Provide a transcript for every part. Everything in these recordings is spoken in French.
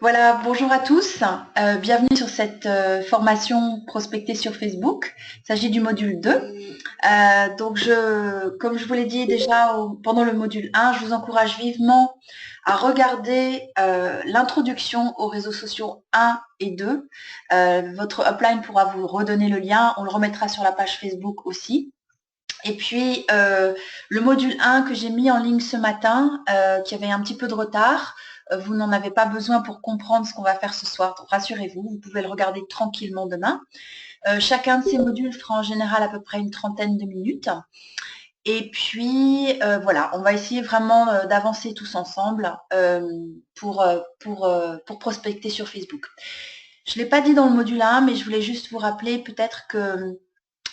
Voilà, bonjour à tous. Bienvenue sur cette formation prospectée sur Facebook. Il s'agit du module 2. Comme je vous l'ai dit déjà pendant le module 1, je vous encourage vivement à regarder l'introduction aux réseaux sociaux 1 et 2. Votre upline pourra vous redonner le lien. On le remettra sur la page Facebook aussi. Et puis, le module 1 que j'ai mis en ligne ce matin, qui avait un petit peu de retard, vous n'en avez pas besoin pour comprendre ce qu'on va faire ce soir. Donc, rassurez-vous, vous pouvez le regarder tranquillement demain. Chacun de ces modules fera en général à peu près une trentaine de minutes. Et puis, voilà, on va essayer vraiment d'avancer tous ensemble pour prospecter sur Facebook. Je ne l'ai pas dit dans le module 1, mais je voulais juste vous rappeler peut-être que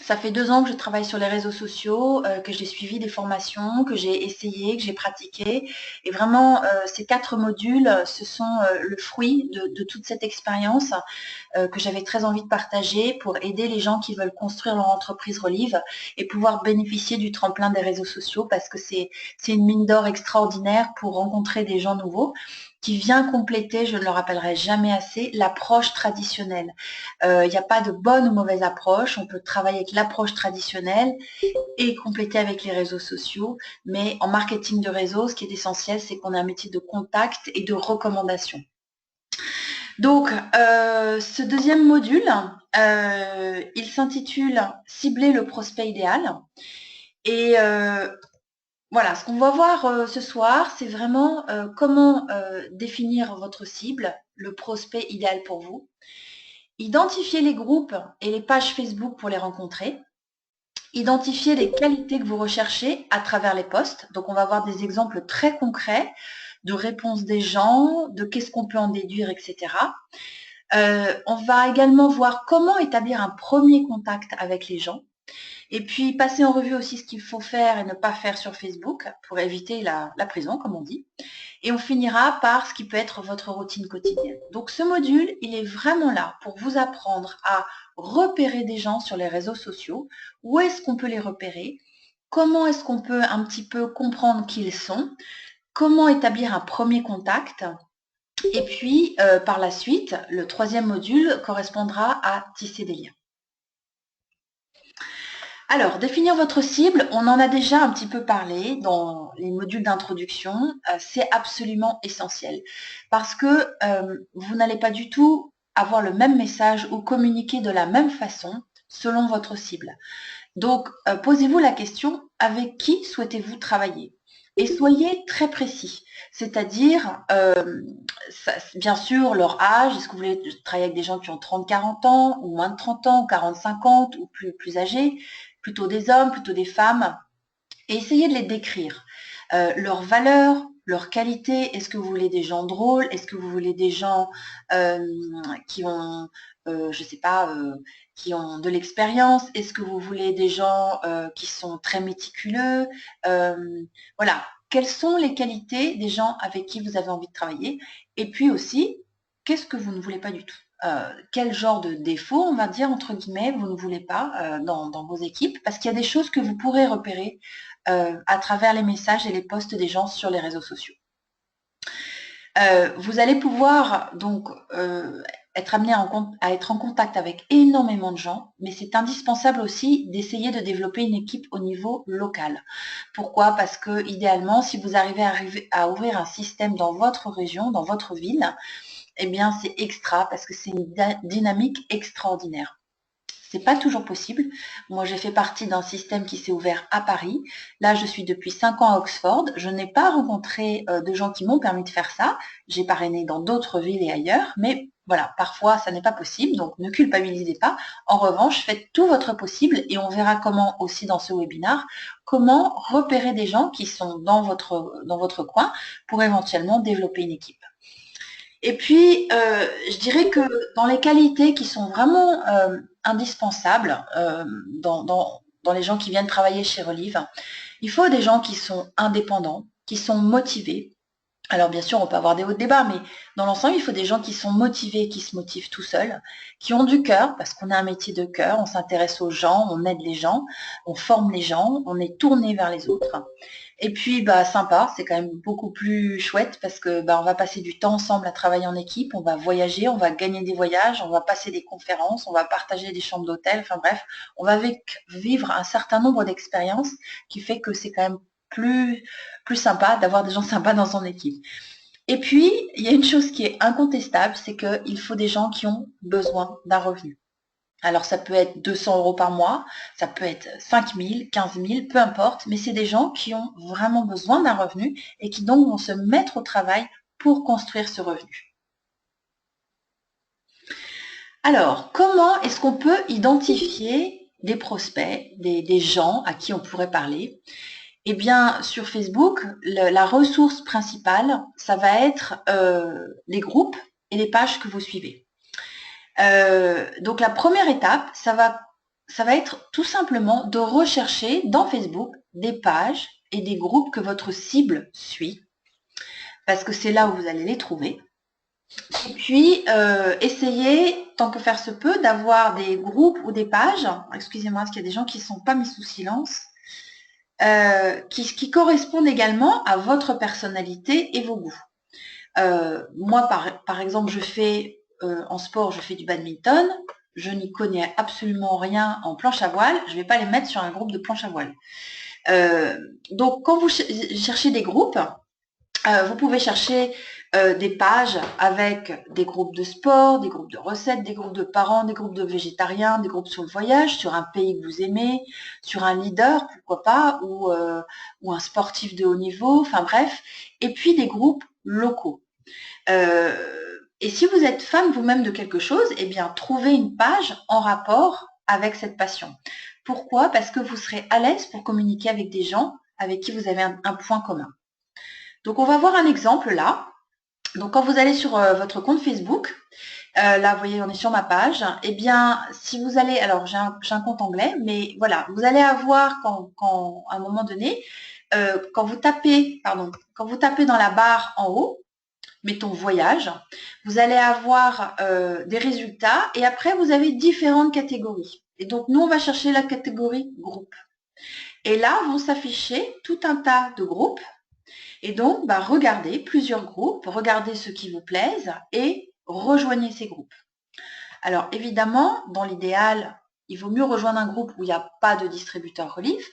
ça fait 2 ans que je travaille sur les réseaux sociaux, que j'ai suivi des formations, que j'ai essayé, que j'ai pratiqué. Et vraiment, ces 4 modules, ce sont le fruit de toute cette expérience que j'avais très envie de partager pour aider les gens qui veulent construire leur entreprise Relive et pouvoir bénéficier du tremplin des réseaux sociaux parce que c'est une mine d'or extraordinaire pour rencontrer des gens nouveaux qui vient compléter, je ne le rappellerai jamais assez, l'approche traditionnelle. Il n'y a pas de bonne ou mauvaise approche, on peut travailler avec l'approche traditionnelle et compléter avec les réseaux sociaux, mais en marketing de réseau, ce qui est essentiel, c'est qu'on a un métier de contact et de recommandation. Donc, ce deuxième module, il s'intitule « Cibler le prospect idéal ». Et voilà, ce qu'on va voir ce soir, c'est vraiment comment définir votre cible, le prospect idéal pour vous, identifier les groupes et les pages Facebook pour les rencontrer, identifier les qualités que vous recherchez à travers les posts. Donc, on va voir des exemples très concrets de réponses des gens, de qu'est-ce qu'on peut en déduire, etc. On va également voir comment établir un premier contact avec les gens. Et puis, passer en revue aussi ce qu'il faut faire et ne pas faire sur Facebook pour éviter la prison, comme on dit. Et on finira par ce qui peut être votre routine quotidienne. Donc, ce module, il est vraiment là pour vous apprendre à repérer des gens sur les réseaux sociaux. Où est-ce qu'on peut les repérer? Comment est-ce qu'on peut un petit peu comprendre qui ils sont? Comment établir un premier contact? Et puis, par la suite, le troisième module correspondra à tisser des liens. Alors, définir votre cible, on en a déjà un petit peu parlé dans les modules d'introduction. C'est absolument essentiel parce que vous n'allez pas du tout avoir le même message ou communiquer de la même façon selon votre cible. Donc, posez-vous la question, avec qui souhaitez-vous travailler? Et soyez très précis, c'est-à-dire, bien sûr, leur âge. Est-ce que vous voulez travailler avec des gens qui ont 30-40 ans, ou moins de 30 ans, ou 40-50, ou plus âgés, plutôt des hommes, plutôt des femmes? Et essayez de les décrire. Leurs valeurs, leurs qualités. Est-ce que vous voulez des gens drôles? Est-ce que vous voulez des gens qui ont, je ne sais pas, qui ont de l'expérience? Est-ce que vous voulez des gens qui sont très méticuleux? Voilà. Quelles sont les qualités des gens avec qui vous avez envie de travailler? Et puis aussi, qu'est-ce que vous ne voulez pas du tout? Quel genre de défaut, on va dire, entre guillemets, vous ne voulez pas dans vos équipes? Parce qu'il y a des choses que vous pourrez repérer à travers les messages et les posts des gens sur les réseaux sociaux. Vous allez pouvoir donc être amené à être en contact avec énormément de gens, mais c'est indispensable aussi d'essayer de développer une équipe au niveau local. Pourquoi? Parce que idéalement, si vous arrivez à ouvrir un système dans votre région, dans votre ville, eh bien c'est extra parce que c'est une dynamique extraordinaire. C'est pas toujours possible. Moi, j'ai fait partie d'un système qui s'est ouvert à Paris. Là, je suis depuis 5 ans à Oxford. Je n'ai pas rencontré de gens qui m'ont permis de faire ça. J'ai parrainé dans d'autres villes et ailleurs, mais voilà, parfois, ça n'est pas possible, donc ne culpabilisez pas. En revanche, faites tout votre possible et on verra comment aussi dans ce webinaire, comment repérer des gens qui sont dans votre coin pour éventuellement développer une équipe. Et puis, je dirais que dans les qualités qui sont vraiment indispensables dans les gens qui viennent travailler chez Relive, il faut des gens qui sont indépendants, qui sont motivés, Alors bien sûr, on peut avoir des hauts débats, mais dans l'ensemble, il faut des gens qui sont motivés, qui se motivent tout seuls, qui ont du cœur, parce qu'on a un métier de cœur, on s'intéresse aux gens, on aide les gens, on forme les gens, on est tourné vers les autres. Et puis, bah, sympa, c'est quand même beaucoup plus chouette parce que bah, on va passer du temps ensemble à travailler en équipe, on va voyager, on va gagner des voyages, on va passer des conférences, on va partager des chambres d'hôtel, enfin bref, on va vivre un certain nombre d'expériences qui fait que c'est quand même plus sympa d'avoir des gens sympas dans son équipe. Et puis, il y a une chose qui est incontestable, c'est qu'il faut des gens qui ont besoin d'un revenu. Alors ça peut être 200 euros par mois, ça peut être 5 000, 15 000, peu importe, mais c'est des gens qui ont vraiment besoin d'un revenu et qui donc vont se mettre au travail pour construire ce revenu. Alors, comment est-ce qu'on peut identifier des prospects, des gens à qui on pourrait parler? Eh bien, sur Facebook, la ressource principale, ça va être les groupes et les pages que vous suivez. Donc la première étape, ça va être tout simplement de rechercher dans Facebook des pages et des groupes que votre cible suit, parce que c'est là où vous allez les trouver. Et puis, essayez, tant que faire se peut, d'avoir des groupes ou des pages, excusez-moi, parce qu'il y a des gens qui ne sont pas mis sous silence, qui correspondent également à votre personnalité et vos goûts. Moi, par exemple, en sport, je fais du badminton. Je n'y connais absolument rien en planche à voile. Je ne vais pas les mettre sur un groupe de planche à voile. Donc, quand vous cherchez des groupes, vous pouvez chercher des pages avec des groupes de sport, des groupes de recettes, des groupes de parents, des groupes de végétariens, des groupes sur le voyage, sur un pays que vous aimez, sur un leader, pourquoi pas, ou un sportif de haut niveau, enfin bref, et puis des groupes locaux. Et si vous êtes fan vous-même de quelque chose, eh bien, trouvez une page en rapport avec cette passion. Pourquoi? Parce que vous serez à l'aise pour communiquer avec des gens avec qui vous avez un point commun. Donc, on va voir un exemple là. Donc, quand vous allez sur votre compte Facebook, là, vous voyez, on est sur ma page. Eh bien, si vous allez, alors j'ai un compte anglais, mais voilà, vous allez avoir à un moment donné, quand vous tapez dans la barre en haut, mettons voyage, vous allez avoir des résultats et après vous avez différentes catégories. Et donc nous on va chercher la catégorie groupe. Et là vont s'afficher tout un tas de groupes. Et donc bah, regardez plusieurs groupes, regardez ceux qui vous plaisent et rejoignez ces groupes. Alors évidemment, dans l'idéal, il vaut mieux rejoindre un groupe où il n'y a pas de distributeur relief.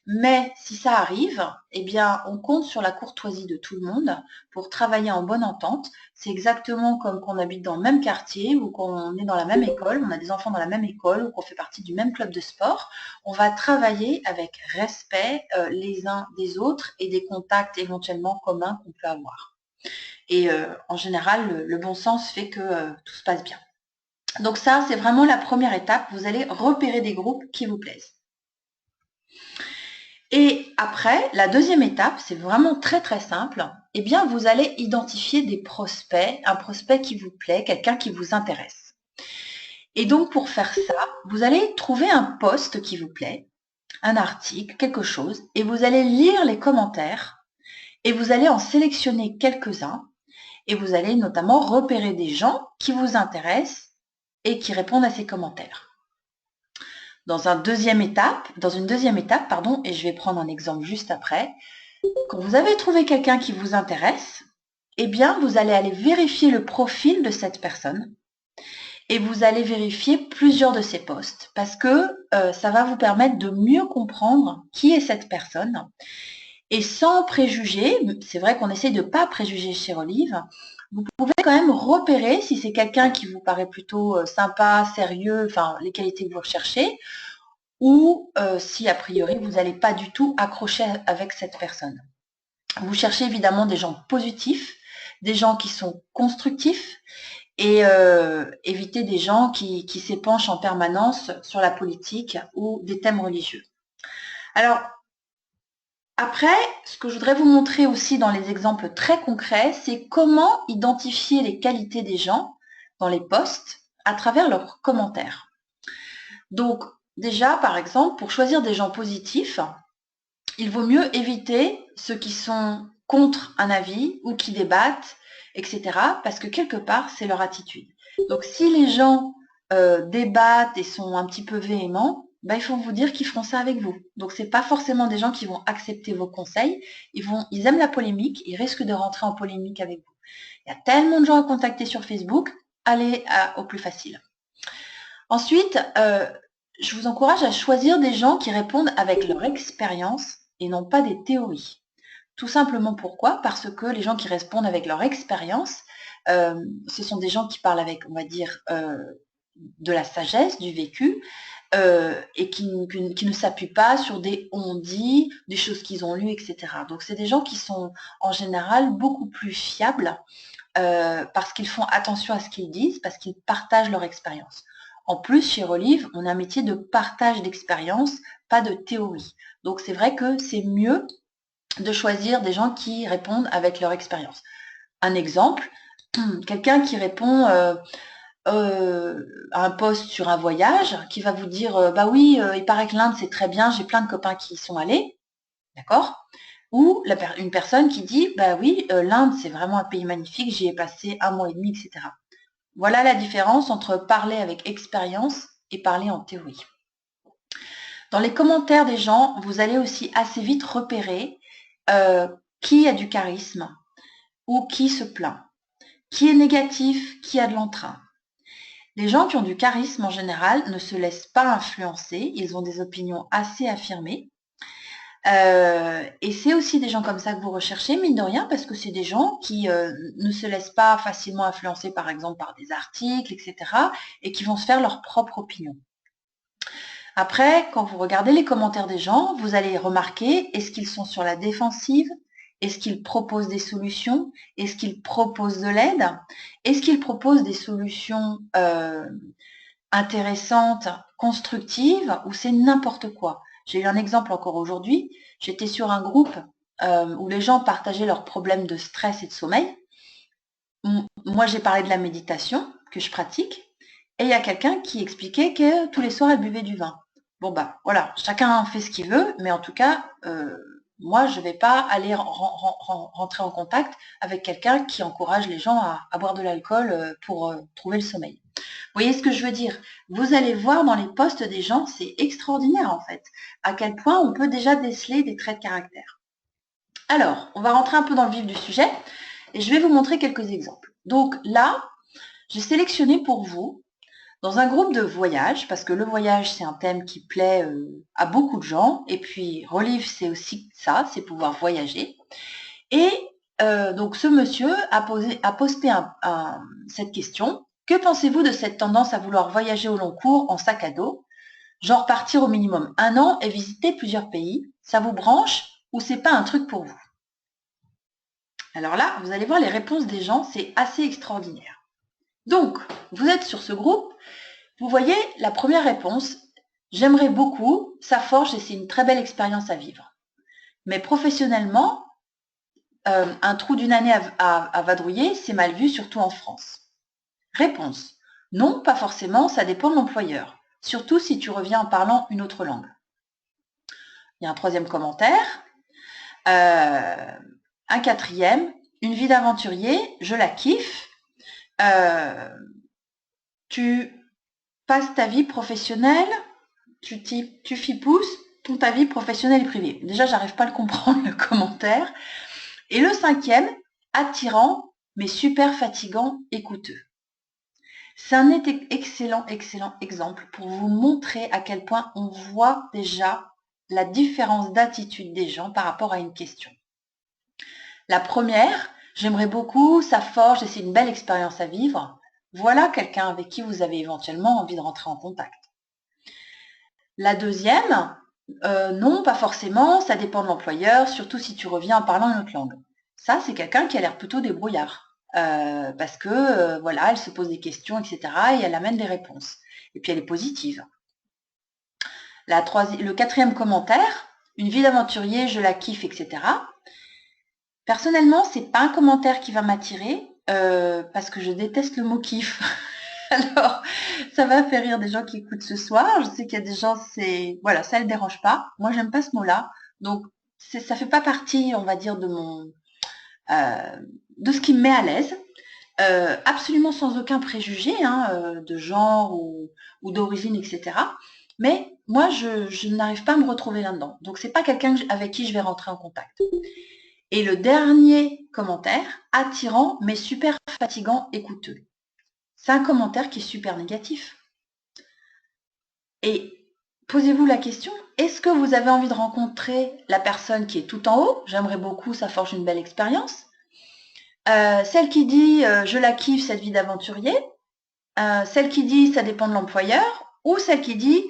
Mais si ça arrive, eh bien, on compte sur la courtoisie de tout le monde pour travailler en bonne entente. C'est exactement comme qu'on habite dans le même quartier ou qu'on est dans la même école, on a des enfants dans la même école ou qu'on fait partie du même club de sport. On va travailler avec respect les uns des autres et des contacts éventuellement communs qu'on peut avoir. Et en général, le bon sens fait que tout se passe bien. Donc ça, c'est vraiment la première étape. Vous allez repérer des groupes qui vous plaisent. Et après, la deuxième étape, c'est vraiment très très simple. Eh bien, vous allez identifier des prospects, un prospect qui vous plaît, quelqu'un qui vous intéresse. Et donc, pour faire ça, vous allez trouver un post qui vous plaît, un article, quelque chose, et vous allez lire les commentaires, et vous allez en sélectionner quelques-uns, et vous allez notamment repérer des gens qui vous intéressent et qui répondent à ces commentaires. Dans une deuxième étape, et je vais prendre un exemple juste après, quand vous avez trouvé quelqu'un qui vous intéresse, eh bien, vous allez aller vérifier le profil de cette personne et vous allez vérifier plusieurs de ses posts parce que ça va vous permettre de mieux comprendre qui est cette personne. Et sans préjugés, c'est vrai qu'on essaye de ne pas préjuger chez Relive, vous pouvez quand même repérer si c'est quelqu'un qui vous paraît plutôt sympa, sérieux, enfin les qualités que vous recherchez, ou si a priori vous n'allez pas du tout accrocher avec cette personne. Vous cherchez évidemment des gens positifs, des gens qui sont constructifs et éviter des gens qui s'épanchent en permanence sur la politique ou des thèmes religieux. Alors, après, ce que je voudrais vous montrer aussi dans les exemples très concrets, c'est comment identifier les qualités des gens dans les posts à travers leurs commentaires. Donc, déjà, par exemple, pour choisir des gens positifs, il vaut mieux éviter ceux qui sont contre un avis ou qui débattent, etc. Parce que quelque part, c'est leur attitude. Donc, si les gens débattent et sont un petit peu véhéments, ben, il faut vous dire qu'ils feront ça avec vous. Donc, c'est pas forcément des gens qui vont accepter vos conseils. Ils aiment la polémique, ils risquent de rentrer en polémique avec vous. Il y a tellement de gens à contacter sur Facebook, allez au plus facile. Ensuite, je vous encourage à choisir des gens qui répondent avec leur expérience et non pas des théories. Tout simplement pourquoi? Parce que les gens qui répondent avec leur expérience, ce sont des gens qui parlent avec, on va dire, de la sagesse, du vécu, et qui ne s'appuient pas sur des on-dit, des choses qu'ils ont lues, etc. Donc, c'est des gens qui sont en général beaucoup plus fiables parce qu'ils font attention à ce qu'ils disent, parce qu'ils partagent leur expérience. En plus, chez Relive, on a un métier de partage d'expérience, pas de théorie. Donc, c'est vrai que c'est mieux de choisir des gens qui répondent avec leur expérience. Un exemple, quelqu'un qui répond à un post sur un voyage, qui va vous dire bah oui, il paraît que l'Inde c'est très bien, j'ai plein de copains qui y sont allés, d'accord? Ou une personne qui dit bah oui, l'Inde c'est vraiment un pays magnifique, j'y ai passé 1 mois et demi, etc. Voilà la différence entre parler avec expérience et parler en théorie. Dans les commentaires des gens, vous allez aussi assez vite repérer qui a du charisme ou qui se plaint, qui est négatif, qui a de l'entrain. Les gens qui ont du charisme en général ne se laissent pas influencer, ils ont des opinions assez affirmées. Et c'est aussi des gens comme ça que vous recherchez, mine de rien, parce que c'est des gens qui ne se laissent pas facilement influencer, par exemple, par des articles, etc., et qui vont se faire leur propre opinion. Après, quand vous regardez les commentaires des gens, vous allez remarquer, est-ce qu'ils sont sur la défensive? Est-ce qu'ils proposent des solutions? Est-ce qu'ils proposent de l'aide? Est-ce qu'ils proposent des solutions intéressantes, constructives, ou c'est n'importe quoi? J'ai eu un exemple encore aujourd'hui. J'étais sur un groupe où les gens partageaient leurs problèmes de stress et de sommeil. Moi, j'ai parlé de la méditation que je pratique. Et il y a quelqu'un qui expliquait que tous les soirs, elle buvait du vin. Bon, bah voilà, chacun fait ce qu'il veut, mais en tout cas, moi, je ne vais pas aller rentrer en contact avec quelqu'un qui encourage les gens à boire de l'alcool pour trouver le sommeil. Vous voyez ce que je veux dire? Vous allez voir dans les posts des gens, c'est extraordinaire en fait, à quel point on peut déjà déceler des traits de caractère. Alors, on va rentrer un peu dans le vif du sujet et je vais vous montrer quelques exemples. Donc là, j'ai sélectionné pour vous dans un groupe de voyage, parce que le voyage, c'est un thème qui plaît à beaucoup de gens, et puis Relive, c'est aussi ça, c'est pouvoir voyager. Et donc ce monsieur a posté cette question. Que pensez-vous de cette tendance à vouloir voyager au long cours en sac à dos, genre partir au minimum 1 an et visiter plusieurs pays? Ça vous branche ou c'est pas un truc pour vous? Alors là, vous allez voir les réponses des gens, c'est assez extraordinaire. Donc, vous êtes sur ce groupe. Vous voyez la première réponse, j'aimerais beaucoup, ça forge et c'est une très belle expérience à vivre. Mais professionnellement, un trou d'une année à vadrouiller, c'est mal vu, surtout en France. Réponse, non, pas forcément, ça dépend de l'employeur, surtout si tu reviens en parlant une autre langue. Il y a un troisième commentaire, un quatrième, une vie d'aventurier, je la kiffe. Tu passes ta vie professionnelle, tu fipousses ta vie professionnelle et privée. Déjà, j'arrive pas à le comprendre, le commentaire. Et le cinquième, attirant, mais super fatigant et coûteux. C'est un excellent exemple pour vous montrer à quel point on voit déjà la différence d'attitude des gens par rapport à une question. La première, j'aimerais beaucoup, ça forge et c'est une belle expérience à vivre. Voilà quelqu'un avec qui vous avez éventuellement envie de rentrer en contact. La deuxième, non, pas forcément, ça dépend de l'employeur, surtout si tu reviens en parlant une autre langue. Ça, c'est quelqu'un qui a l'air plutôt débrouillard, parce que, voilà, elle se pose des questions, etc. et elle amène des réponses. Et puis elle est positive. Le quatrième commentaire, une vie d'aventurier, je la kiffe, etc. Personnellement, c'est pas un commentaire qui va m'attirer, parce que je déteste le mot kiff. Alors, ça va faire rire des gens qui écoutent ce soir. Je sais qu'il y a des gens, voilà, ça ne les dérange pas. Moi, j'aime pas ce mot-là. Donc, ça fait pas partie, on va dire, de de ce qui me met à l'aise, absolument sans aucun préjugé de genre ou d'origine, etc. Mais moi, je n'arrive pas à me retrouver là-dedans. Donc, c'est pas quelqu'un avec qui je vais rentrer en contact. Et le dernier commentaire, attirant mais super fatigant et coûteux. C'est un commentaire qui est super négatif. Et posez-vous la question, est-ce que vous avez envie de rencontrer la personne qui est tout en haut? J'aimerais beaucoup, ça forge une belle expérience. Celle qui dit je la kiffe cette vie d'aventurier, celle qui dit ça dépend de l'employeur, ou celle qui dit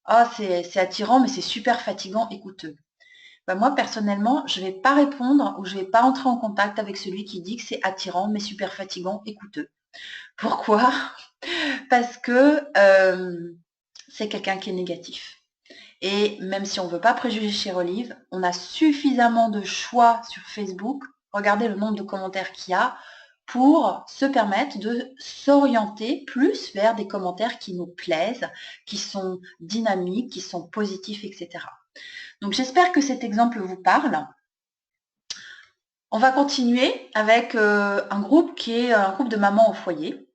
oh, c'est attirant mais c'est super fatigant et coûteux. Ben moi personnellement, je ne vais pas répondre ou je ne vais pas entrer en contact avec celui qui dit que c'est attirant mais super fatigant et coûteux. Pourquoi? Parce que c'est quelqu'un qui est négatif. Et même si on ne veut pas préjuger chez Relive, on a suffisamment de choix sur Facebook. Regardez le nombre de commentaires qu'il y a pour se permettre de s'orienter plus vers des commentaires qui nous plaisent, qui sont dynamiques, qui sont positifs, etc. Donc j'espère que cet exemple vous parle. On va continuer avec un groupe qui est un groupe de mamans au foyer.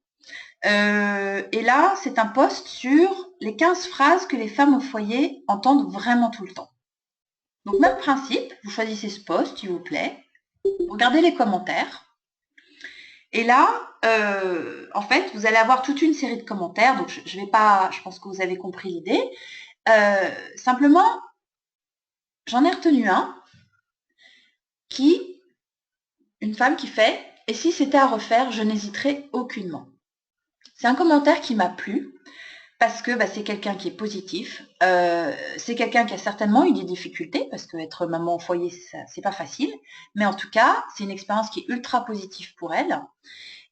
Et là, c'est un post sur les 15 phrases que les femmes au foyer entendent vraiment tout le temps. Donc même principe, vous choisissez ce post, s'il vous plaît, regardez les commentaires. Et là, en fait, vous allez avoir toute une série de commentaires. Donc je vais pas, je pense que vous avez compris l'idée. Simplement, j'en ai retenu un une femme qui fait « Et si c'était à refaire, je n'hésiterais aucunement ». C'est un commentaire qui m'a plu parce que c'est quelqu'un qui est positif, c'est quelqu'un qui a certainement eu des difficultés parce qu'être maman au foyer, c'est pas facile, mais en tout cas, c'est une expérience qui est ultra positive pour elle.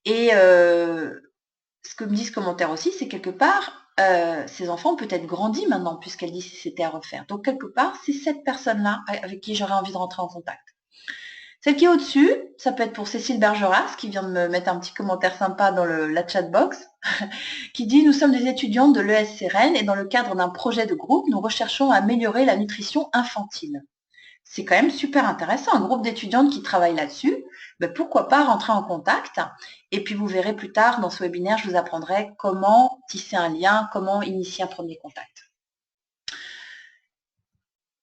Et ce que me dit ce commentaire aussi, c'est quelque part, ses enfants ont peut-être grandi maintenant puisqu'elle dit si c'était à refaire. Donc quelque part, c'est cette personne-là avec qui j'aurais envie de rentrer en contact. Celle qui est au-dessus, ça peut être pour Cécile Bergeras, qui vient de me mettre un petit commentaire sympa dans la chatbox, qui dit « Nous sommes des étudiantes de l'ESC Rennes et dans le cadre d'un projet de groupe, nous recherchons à améliorer la nutrition infantile. » C'est quand même super intéressant, un groupe d'étudiantes qui travaillent là-dessus. Pourquoi pas rentrer en contact? Et puis vous verrez plus tard dans ce webinaire, je vous apprendrai comment tisser un lien, comment initier un premier contact.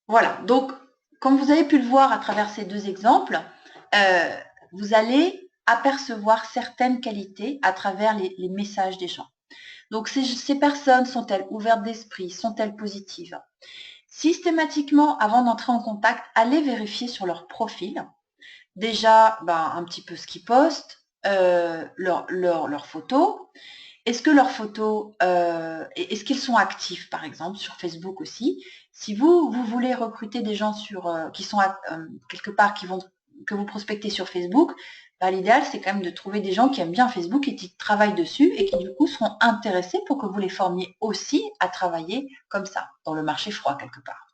Voilà, donc comme vous avez pu le voir à travers ces deux exemples, vous allez apercevoir certaines qualités à travers les messages des gens. Donc ces personnes sont-elles ouvertes d'esprit, sont-elles positives? Systématiquement, avant d'entrer en contact, allez vérifier sur leur profil. Déjà, un petit peu ce qu'ils postent, leurs photos. Est-ce que leurs photos, est-ce qu'ils sont actifs, par exemple, sur Facebook aussi? Si vous voulez recruter des gens qui sont quelque part, que vous prospectez sur Facebook, l'idéal, c'est quand même de trouver des gens qui aiment bien Facebook et qui travaillent dessus et qui, du coup, seront intéressés pour que vous les formiez aussi à travailler comme ça, dans le marché froid, quelque part.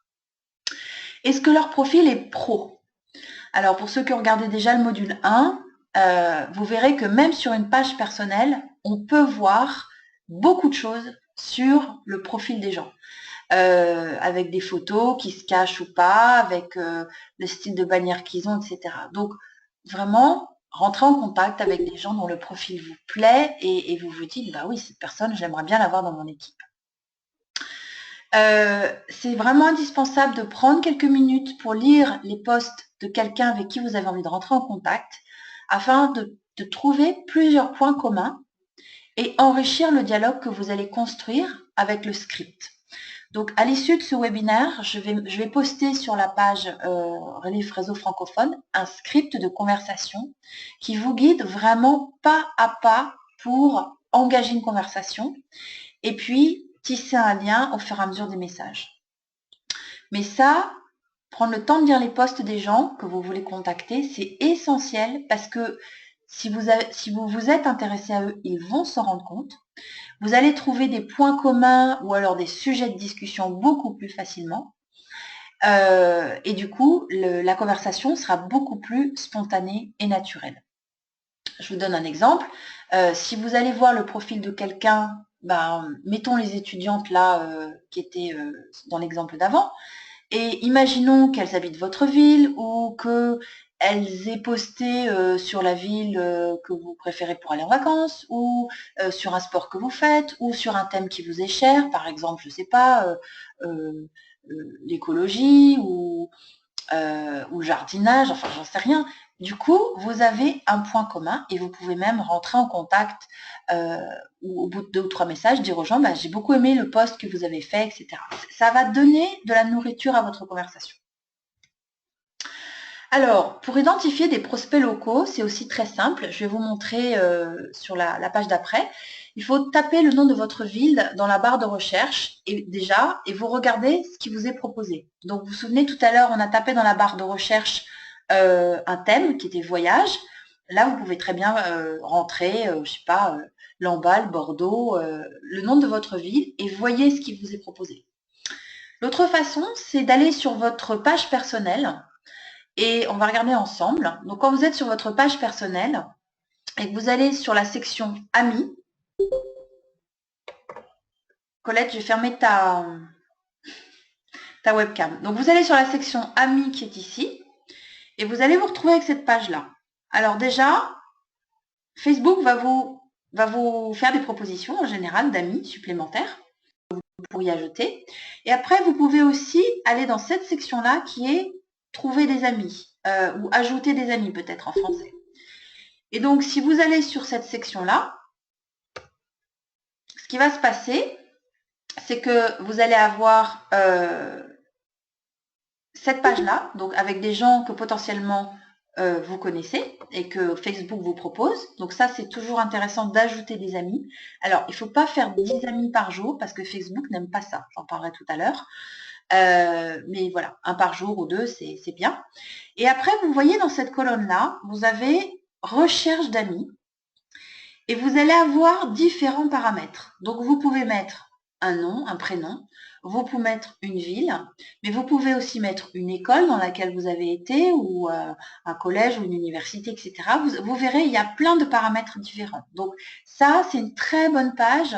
Est-ce que leur profil est pro? Alors, pour ceux qui ont regardé déjà le module 1, vous verrez que même sur une page personnelle, on peut voir beaucoup de choses sur le profil des gens. Avec des photos qui se cachent ou pas, avec le style de bannière qu'ils ont, etc. Donc, vraiment, rentrez en contact avec des gens dont le profil vous plaît et vous vous dites, oui, cette personne, j'aimerais bien l'avoir dans mon équipe. C'est vraiment indispensable de prendre quelques minutes pour lire les posts de quelqu'un avec qui vous avez envie de rentrer en contact afin de trouver plusieurs points communs et enrichir le dialogue que vous allez construire avec le script. Donc, à l'issue de ce webinaire, je vais poster sur la page Relive Réseau Francophone un script de conversation qui vous guide vraiment pas à pas pour engager une conversation et puis tisser un lien au fur et à mesure des messages. Mais ça, prendre le temps de lire les posts des gens que vous voulez contacter, c'est essentiel parce que si vous vous êtes intéressé à eux, ils vont s'en rendre compte. Vous allez trouver des points communs ou alors des sujets de discussion beaucoup plus facilement. Et du coup, la conversation sera beaucoup plus spontanée et naturelle. Je vous donne un exemple. Si vous allez voir le profil de quelqu'un, mettons les étudiantes là qui étaient dans l'exemple d'avant, et imaginons qu'elles habitent votre ville ou elles aient posté sur la ville que vous préférez pour aller en vacances, ou sur un sport que vous faites, ou sur un thème qui vous est cher, par exemple, je ne sais pas, l'écologie ou le jardinage, enfin j'en sais rien. Du coup, vous avez un point commun et vous pouvez même rentrer en contact ou au bout de 2 ou 3 messages, dire aux gens bah, j'ai beaucoup aimé le post que vous avez fait, etc. Ça va donner de la nourriture à votre conversation. Alors, pour identifier des prospects locaux, c'est aussi très simple. Je vais vous montrer sur la page d'après. Il faut taper le nom de votre ville dans la barre de recherche et vous regardez ce qui vous est proposé. Donc, vous vous souvenez, tout à l'heure, on a tapé dans la barre de recherche un thème qui était voyage. Là, vous pouvez très bien rentrer, je ne sais pas, Lamballe, Bordeaux, le nom de votre ville et voyez ce qui vous est proposé. L'autre façon, c'est d'aller sur votre page personnelle et on va regarder ensemble. Donc, quand vous êtes sur votre page personnelle et que vous allez sur la section Amis, Colette, je vais fermer ta webcam. Donc, vous allez sur la section Amis qui est ici et vous allez vous retrouver avec cette page-là. Alors déjà, Facebook va vous faire des propositions en général d'amis supplémentaires que vous pourriez ajouter. Et après, vous pouvez aussi aller dans cette section-là qui est Trouver des amis ou Ajouter des amis peut-être en français. Et donc, si vous allez sur cette section-là, ce qui va se passer, c'est que vous allez avoir cette page-là, donc avec des gens que potentiellement vous connaissez et que Facebook vous propose. Donc ça, c'est toujours intéressant d'ajouter des amis. Alors, il ne faut pas faire 10 amis par jour parce que Facebook n'aime pas ça. J'en parlerai tout à l'heure. Mais voilà, un par jour ou deux, c'est bien. Et après, vous voyez dans cette colonne-là, vous avez recherche d'amis. Et vous allez avoir différents paramètres. Donc, vous pouvez mettre un nom, un prénom, vous pouvez mettre une ville, mais vous pouvez aussi mettre une école dans laquelle vous avez été ou un collège ou une université, etc. Vous verrez, il y a plein de paramètres différents. Donc, ça, c'est une très bonne page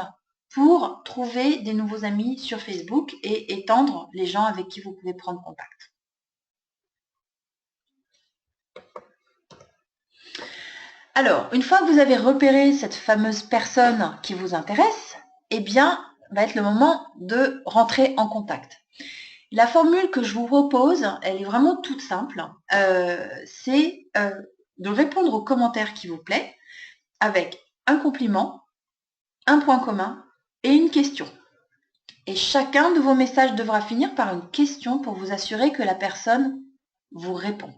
pour trouver des nouveaux amis sur Facebook et étendre les gens avec qui vous pouvez prendre contact. Alors, une fois que vous avez repéré cette fameuse personne qui vous intéresse, eh bien, va être le moment de rentrer en contact. La formule que je vous propose, elle est vraiment toute simple. C'est de répondre aux commentaires qui vous plaît avec un compliment, un point commun et une question. Et chacun de vos messages devra finir par une question pour vous assurer que la personne vous répond.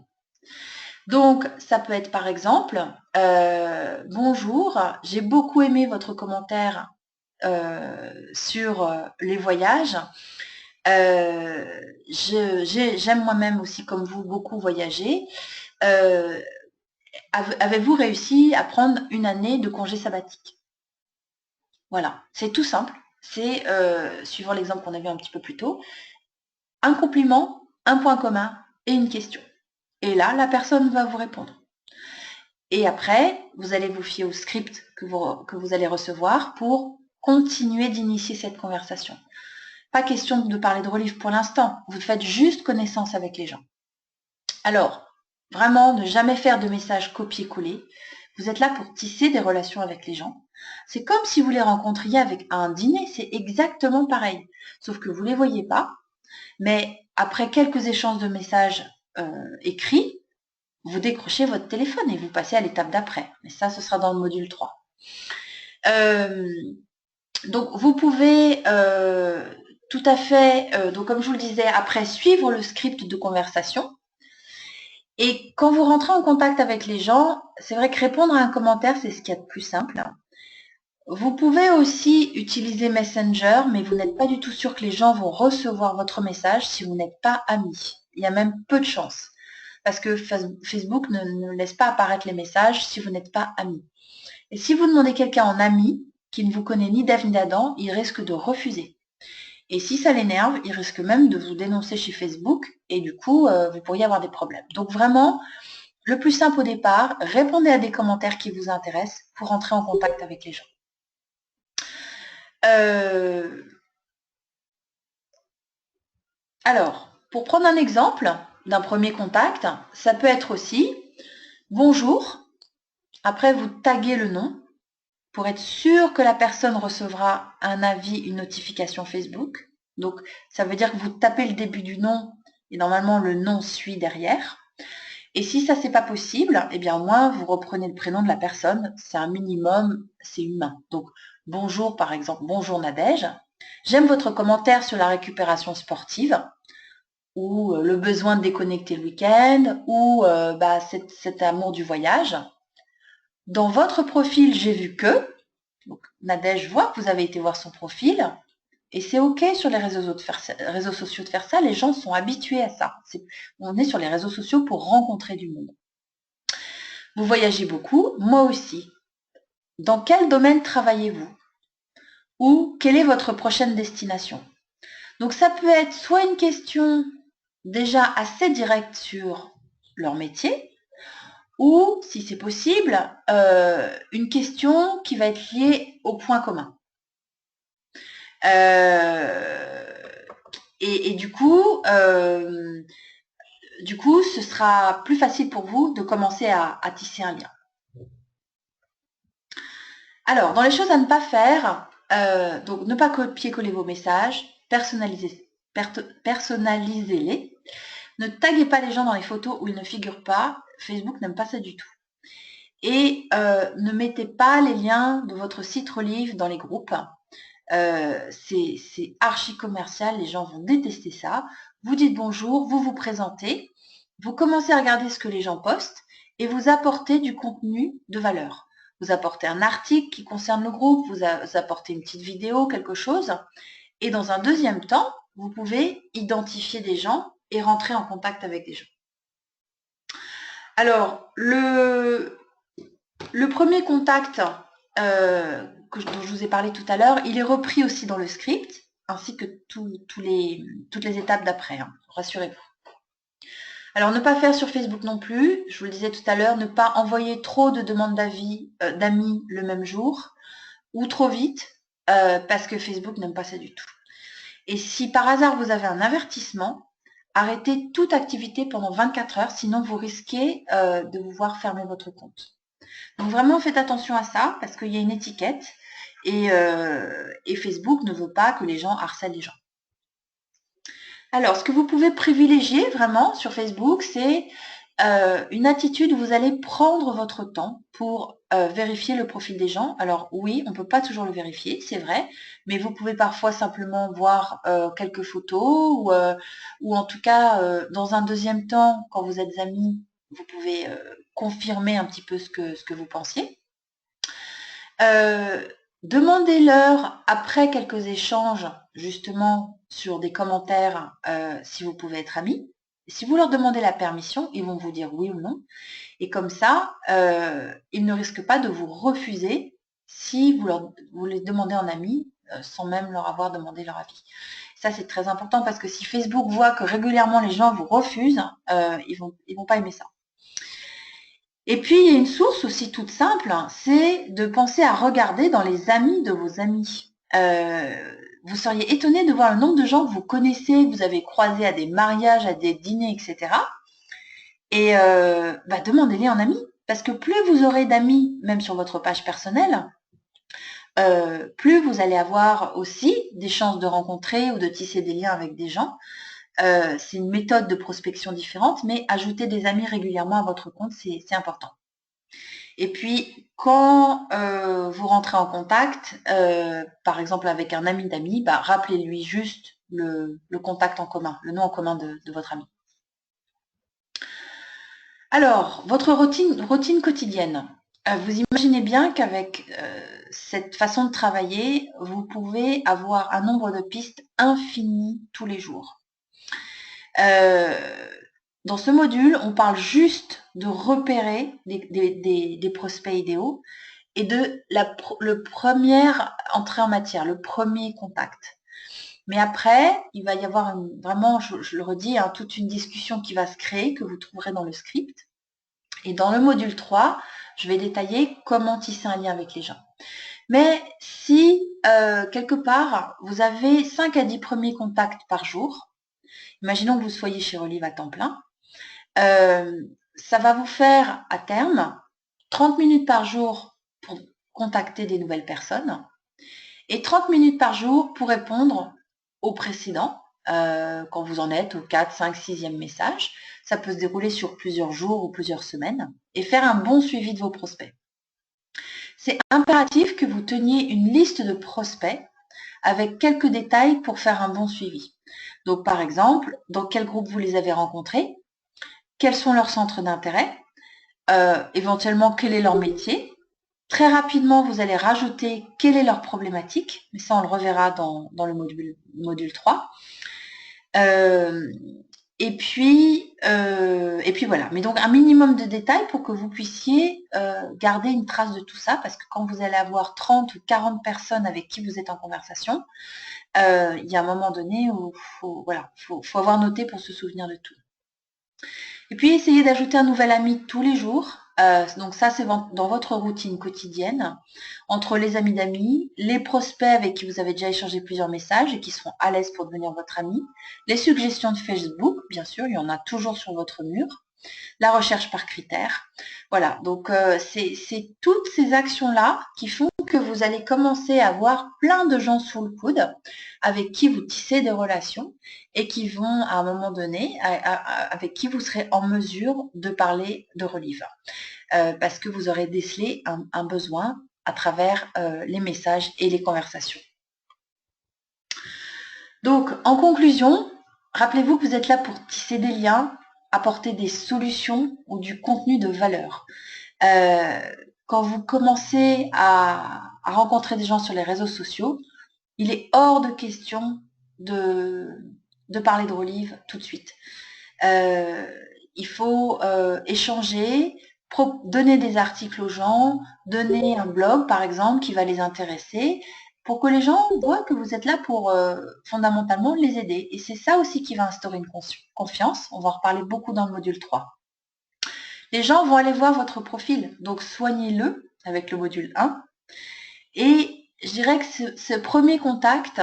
Donc, ça peut être par exemple, bonjour, j'ai beaucoup aimé votre commentaire sur les voyages. J'aime moi-même aussi, comme vous, beaucoup voyager. Avez-vous réussi à prendre une année de congé sabbatique? Voilà, c'est tout simple. C'est, suivant l'exemple qu'on a vu un petit peu plus tôt, un compliment, un point commun et une question. Et là, la personne va vous répondre. Et après, vous allez vous fier au script que vous allez recevoir pour continuer d'initier cette conversation. Pas question de parler de relief pour l'instant. Vous faites juste connaissance avec les gens. Alors, vraiment, ne jamais faire de messages copier-coller. Vous êtes là pour tisser des relations avec les gens. C'est comme si vous les rencontriez avec un dîner, c'est exactement pareil. Sauf que vous ne les voyez pas. Mais après quelques échanges de messages écrits, vous décrochez votre téléphone et vous passez à l'étape d'après. Mais ça, ce sera dans le module 3. Donc, vous pouvez tout à fait, donc comme je vous le disais, après suivre le script de conversation. Et quand vous rentrez en contact avec les gens, c'est vrai que répondre à un commentaire, c'est ce qu'il y a de plus simple. Vous pouvez aussi utiliser Messenger, mais vous n'êtes pas du tout sûr que les gens vont recevoir votre message si vous n'êtes pas amis. Il y a même peu de chance parce que Facebook ne laisse pas apparaître les messages si vous n'êtes pas ami. Et si vous demandez quelqu'un en ami, qui ne vous connaît ni d'Ève ni d'Adam, il risque de refuser. Et si ça l'énerve, il risque même de vous dénoncer chez Facebook et du coup, vous pourriez avoir des problèmes. Donc vraiment, le plus simple au départ, répondez à des commentaires qui vous intéressent pour entrer en contact avec les gens. Alors, pour prendre un exemple, d'un premier contact, ça peut être aussi « Bonjour ». Après, vous taguez le nom pour être sûr que la personne recevra un avis, une notification Facebook. Donc, ça veut dire que vous tapez le début du nom et normalement, le nom suit derrière. Et si ça, c'est pas possible, eh bien, au moins, vous reprenez le prénom de la personne. C'est un minimum, c'est humain. Donc, bonjour, par exemple, bonjour Nadège. J'aime votre commentaire sur la récupération sportive ou le besoin de déconnecter le week-end ou cet amour du voyage. Dans votre profil, j'ai vu que, donc Nadège voit que vous avez été voir son profil, et c'est OK sur les réseaux sociaux de faire ça, les gens sont habitués à ça. On est sur les réseaux sociaux pour rencontrer du monde. Vous voyagez beaucoup, moi aussi. Dans quel domaine travaillez-vous? Ou quelle est votre prochaine destination? Donc ça peut être soit une question déjà assez directe sur leur métier, ou, si c'est possible, une question qui va être liée au point commun. Et du coup, ce sera plus facile pour vous de commencer à tisser un lien. Alors, dans les choses à ne pas faire, donc ne pas copier-coller vos messages, personnalisez-les. Ne taguez pas les gens dans les photos où ils ne figurent pas. Facebook n'aime pas ça du tout. Et ne mettez pas les liens de votre site Relive dans les groupes. C'est archi commercial, les gens vont détester ça. Vous dites bonjour, vous vous présentez, vous commencez à regarder ce que les gens postent et vous apportez du contenu de valeur. Vous apportez un article qui concerne le groupe, vous apportez une petite vidéo, quelque chose. Et dans un deuxième temps, vous pouvez identifier des gens et rentrer en contact avec des gens. Alors, le premier contact dont je vous ai parlé tout à l'heure, il est repris aussi dans le script, ainsi que toutes les étapes d'après, hein, rassurez-vous. Alors, ne pas faire sur Facebook non plus, je vous le disais tout à l'heure, ne pas envoyer trop de demandes d'amis le même jour, ou trop vite, parce que Facebook n'aime pas ça du tout. Et si par hasard vous avez un avertissement, arrêtez toute activité pendant 24 heures, sinon vous risquez de vous voir fermer votre compte. Donc vraiment, faites attention à ça, parce qu'il y a une étiquette, et Facebook ne veut pas que les gens harcèlent les gens. Alors, ce que vous pouvez privilégier vraiment sur Facebook, c'est une attitude où vous allez prendre votre temps pour vérifier le profil des gens. Alors oui, on ne peut pas toujours le vérifier, c'est vrai, mais vous pouvez parfois simplement voir quelques photos ou en tout cas, dans un deuxième temps, quand vous êtes amis, vous pouvez confirmer un petit peu ce que vous pensiez. Demandez-leur, après quelques échanges, justement, sur des commentaires, si vous pouvez être amis. Si vous leur demandez la permission, ils vont vous dire oui ou non. Et comme ça, ils ne risquent pas de vous refuser si vous les demandez en ami, sans même leur avoir demandé leur avis. Ça, c'est très important parce que si Facebook voit que régulièrement les gens vous refusent, ils vont pas aimer ça. Et puis, il y a une source aussi toute simple, c'est de penser à regarder dans les amis de vos amis. Vous seriez étonné de voir le nombre de gens que vous connaissez, que vous avez croisés à des mariages, à des dîners, etc. Et demandez-les en amis. Parce que plus vous aurez d'amis, même sur votre page personnelle, plus vous allez avoir aussi des chances de rencontrer ou de tisser des liens avec des gens. C'est une méthode de prospection différente, mais ajouter des amis régulièrement à votre compte, c'est important. Et puis, quand vous rentrez en contact, par exemple avec un ami d'amis, rappelez-lui juste le contact en commun, le nom en commun de votre ami. Alors, votre routine quotidienne. Vous imaginez bien qu'avec cette façon de travailler, vous pouvez avoir un nombre de pistes infini tous les jours. Dans ce module, on parle juste de repérer des prospects idéaux et de le première entrée en matière, le premier contact. Mais après, il va y avoir vraiment, je le redis, toute une discussion qui va se créer, que vous trouverez dans le script. Et dans le module 3, je vais détailler comment tisser un lien avec les gens. Mais si, quelque part, vous avez 5 à 10 premiers contacts par jour, imaginons que vous soyez chez Relive à temps plein, Ça va vous faire à terme 30 minutes par jour pour contacter des nouvelles personnes et 30 minutes par jour pour répondre aux précédents, quand vous en êtes au 4, 5, 6e message. Ça peut se dérouler sur plusieurs jours ou plusieurs semaines et faire un bon suivi de vos prospects. C'est impératif que vous teniez une liste de prospects avec quelques détails pour faire un bon suivi. Donc par exemple, dans quel groupe vous les avez rencontrés, quels sont leurs centres d'intérêt, éventuellement quel est leur métier. Très rapidement, vous allez rajouter quelle est leur problématique, mais ça on le reverra dans le module 3. Et puis voilà. Mais donc un minimum de détails pour que vous puissiez garder une trace de tout ça, parce que quand vous allez avoir 30 ou 40 personnes avec qui vous êtes en conversation, il y a un moment donné où faut avoir noté pour se souvenir de tout. Et puis essayez d'ajouter un nouvel ami tous les jours. Donc ça, c'est dans votre routine quotidienne, entre les amis d'amis, les prospects avec qui vous avez déjà échangé plusieurs messages et qui seront à l'aise pour devenir votre ami, les suggestions de Facebook, bien sûr, il y en a toujours sur votre mur, la recherche par critères. Voilà, donc c'est toutes ces actions-là qui font que vous allez commencer à avoir plein de gens sous le coude avec qui vous tissez des relations et qui vont, à un moment donné, avec qui vous serez en mesure de parler de Relive. Parce que vous aurez décelé un besoin à travers les messages et les conversations. Donc, en conclusion, rappelez-vous que vous êtes là pour tisser des liens, apporter des solutions ou du contenu de valeur. Quand vous commencez à rencontrer des gens sur les réseaux sociaux, il est hors de question de parler de Relive tout de suite. Il faut échanger, donner des articles aux gens, donner un blog par exemple qui va les intéresser, pour que les gens voient que vous êtes là pour fondamentalement les aider. Et c'est ça aussi qui va instaurer une confiance. On va en reparler beaucoup dans le module 3. Les gens vont aller voir votre profil, donc soignez-le avec le module 1. Et je dirais que ce premier contact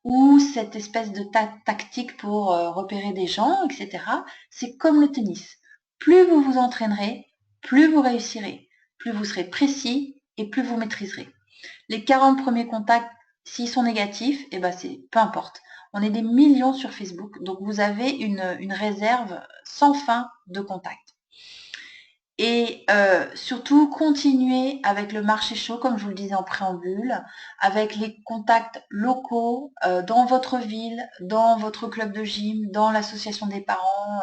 ou cette espèce de tactique pour repérer des gens, etc., c'est comme le tennis. Plus vous vous entraînerez, plus vous réussirez, plus vous serez précis et plus vous maîtriserez. Les 40 premiers contacts, s'ils sont négatifs, eh ben peu importe. On est des millions sur Facebook, donc vous avez une réserve sans fin de contacts. Et surtout, continuez avec le marché chaud, comme je vous le disais en préambule, avec les contacts locaux dans votre ville, dans votre club de gym, dans l'association des parents,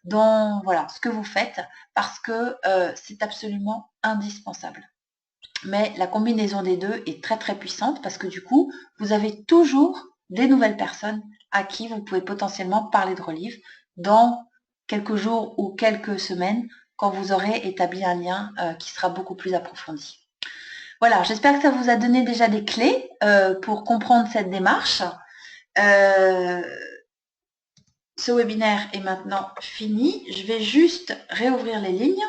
dans voilà, ce que vous faites, parce que c'est absolument indispensable. Mais la combinaison des deux est très très puissante parce que du coup, vous avez toujours des nouvelles personnes à qui vous pouvez potentiellement parler de Relive dans quelques jours ou quelques semaines quand vous aurez établi un lien qui sera beaucoup plus approfondi. Voilà, j'espère que ça vous a donné déjà des clés pour comprendre cette démarche. Ce webinaire est maintenant fini. Je vais juste réouvrir les lignes.